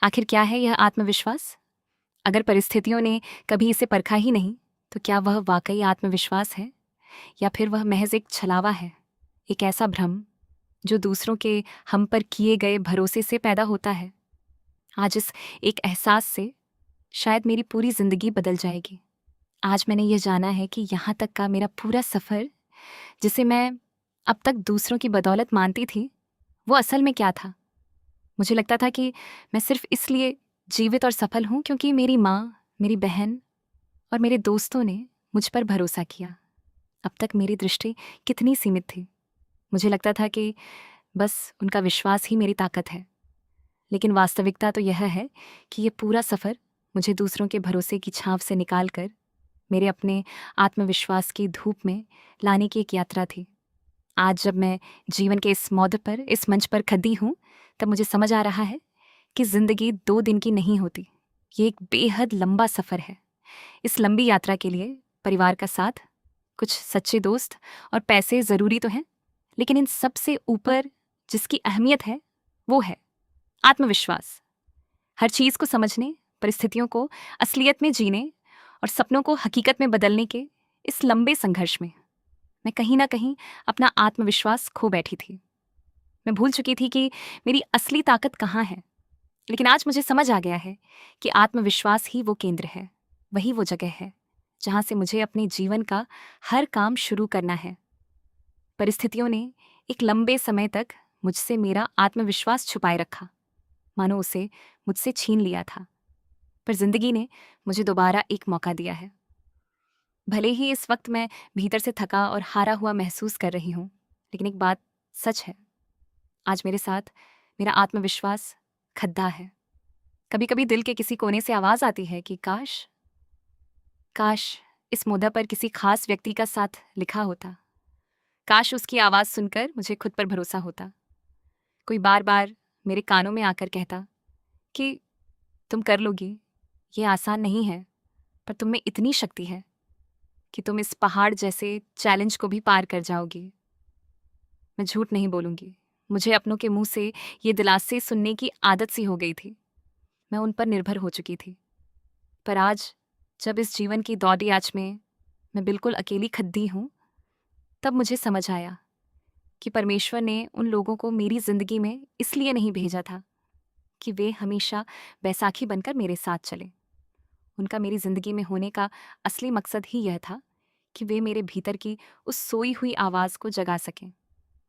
आखिर क्या है यह आत्मविश्वास? अगर परिस्थितियों ने कभी इसे परखा ही नहीं, तो क्या वह वाकई आत्मविश्वास है या फिर वह महज एक छलावा है, एक ऐसा भ्रम जो दूसरों के हम पर किए गए भरोसे से पैदा होता है? आज इस एक एहसास से शायद मेरी पूरी जिंदगी बदल जाएगी। आज मैंने यह जाना है कि यहाँ तक का मेरा पूरा सफ़र, जिसे मैं अब तक दूसरों की बदौलत मानती थी, वो असल में क्या था। मुझे लगता था कि मैं सिर्फ इसलिए जीवित और सफल हूँ क्योंकि मेरी माँ, मेरी बहन और मेरे दोस्तों ने मुझ पर भरोसा किया। अब तक मेरी दृष्टि कितनी सीमित थी। मुझे लगता था कि बस उनका विश्वास ही मेरी ताकत है। लेकिन वास्तविकता तो यह है कि ये पूरा सफ़र मुझे दूसरों के भरोसे की छाँव से निकाल कर मेरे अपने आत्मविश्वास की धूप में लाने की एक यात्रा थी। आज जब मैं जीवन के इस मोड़ पर, इस मंच पर खड़ी हूँ, तब मुझे समझ आ रहा है कि ज़िंदगी 2 दिन की नहीं होती। ये एक बेहद लंबा सफ़र है। इस लंबी यात्रा के लिए परिवार का साथ, कुछ सच्चे दोस्त और पैसे ज़रूरी तो हैं, लेकिन इन सब से ऊपर जिसकी अहमियत है, वो है आत्मविश्वास। हर चीज़ को समझने, परिस्थितियों को असलियत में जीने और सपनों को हकीकत में बदलने के इस लंबे संघर्ष में मैं कहीं ना कहीं अपना आत्मविश्वास खो बैठी थी। मैं भूल चुकी थी कि मेरी असली ताकत कहाँ है। लेकिन आज मुझे समझ आ गया है कि आत्मविश्वास ही वो केंद्र है, वही वो जगह है जहाँ से मुझे अपने जीवन का हर काम शुरू करना है। परिस्थितियों ने एक लंबे समय तक मुझसे मेरा आत्मविश्वास छुपाए रखा, मानो उसे मुझसे छीन लिया था। पर जिंदगी ने मुझे दोबारा एक मौका दिया है। भले ही इस वक्त मैं भीतर से थका और हारा हुआ महसूस कर रही हूँ, लेकिन एक बात सच है, आज मेरे साथ मेरा आत्मविश्वास खद्दा है। कभी कभी दिल के किसी कोने से आवाज आती है कि काश काश इस मुद्दा पर किसी खास व्यक्ति का साथ लिखा होता। काश उसकी आवाज सुनकर मुझे खुद पर भरोसा होता। कोई बार बार मेरे कानों में आकर कहता कि तुम कर लोगी, ये आसान नहीं है, पर तुम में इतनी शक्ति है कि तुम इस पहाड़ जैसे चैलेंज को भी पार कर जाओगी। मैं झूठ नहीं बोलूंगी, मुझे अपनों के मुंह से ये दिलासे सुनने की आदत सी हो गई थी। मैं उन पर निर्भर हो चुकी थी। पर आज जब इस जीवन की दौड़ी आंच में मैं बिल्कुल अकेली खद्दी हूँ, तब मुझे समझ आया कि परमेश्वर ने उन लोगों को मेरी जिंदगी में इसलिए नहीं भेजा था कि वे हमेशा बैसाखी बनकर मेरे साथ चले। उनका मेरी जिंदगी में होने का असली मकसद ही यह था कि वे मेरे भीतर की उस सोई हुई आवाज़ को जगा सकें।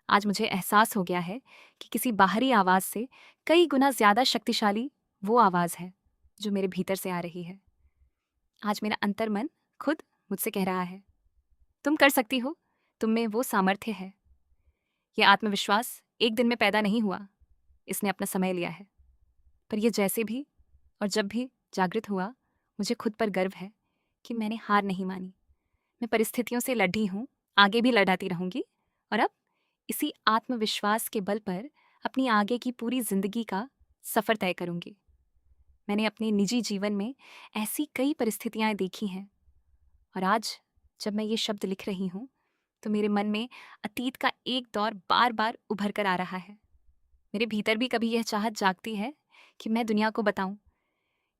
आज मुझे एहसास हो गया है कि किसी बाहरी आवाज़ से कई गुना ज़्यादा शक्तिशाली वो आवाज़ है जो मेरे भीतर से आ रही है। आज मेरा अंतर्मन खुद मुझसे कह रहा है, तुम कर सकती हो, तुम में वो सामर्थ्य है। यह आत्मविश्वास एक दिन में पैदा नहीं हुआ, इसने अपना समय लिया है। पर यह जैसे भी और जब भी जागृत हुआ, मुझे खुद पर गर्व है कि मैंने हार नहीं मानी। मैं परिस्थितियों से लड़ी हूँ, आगे भी लड़ाती रहूंगी और अब इसी आत्मविश्वास के बल पर अपनी आगे की पूरी जिंदगी का सफ़र तय करूंगी। मैंने अपने निजी जीवन में ऐसी कई परिस्थितियां देखी हैं और आज जब मैं ये शब्द लिख रही हूँ, तो मेरे मन में अतीत का एक दौर बार बार उभर कर आ रहा है। मेरे भीतर भी कभी यह चाहत जागती है कि मैं दुनिया को बताऊं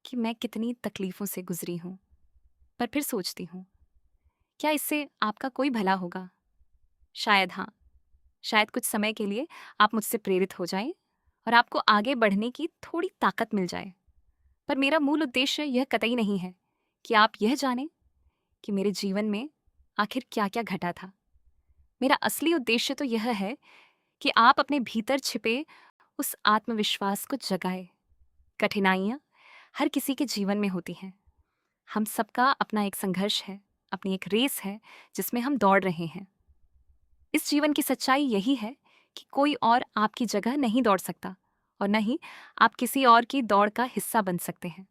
कि मैं कितनी तकलीफ़ों से गुजरी हूँ। पर फिर सोचती हूँ, क्या इससे आपका कोई भला होगा? शायद हाँ, शायद कुछ समय के लिए आप मुझसे प्रेरित हो जाएं और आपको आगे बढ़ने की थोड़ी ताकत मिल जाए। पर मेरा मूल उद्देश्य यह कतई नहीं है कि आप यह जानें कि मेरे जीवन में आखिर क्या क्या घटा था। मेरा असली उद्देश्य तो यह है कि आप अपने भीतर छिपे उस आत्मविश्वास को जगाए। कठिनाइयाँ हर किसी के जीवन में होती हैं। हम सबका अपना एक संघर्ष है, अपनी एक रेस है जिसमें हम दौड़ रहे हैं। इस जीवन की सच्चाई यही है कि कोई और आपकी जगह नहीं दौड़ सकता और न ही आप किसी और की दौड़ का हिस्सा बन सकते हैं।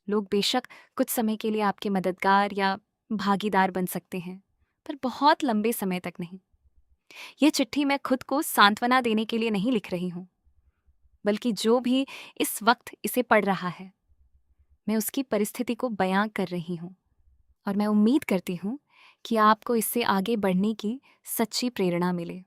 लोग बेशक कुछ समय के लिए आपके मददगार या भागीदार बन सकते हैं, पर बहुत लंबे समय तक नहीं। यह चिट्ठी मैं खुद को सांत्वना देने के लिए नहीं लिख रही हूँ, बल्कि जो भी इस वक्त इसे पढ़ रहा है, मैं उसकी परिस्थिति को बयां कर रही हूँ और मैं उम्मीद करती हूँ कि आपको इससे आगे बढ़ने की सच्ची प्रेरणा मिले।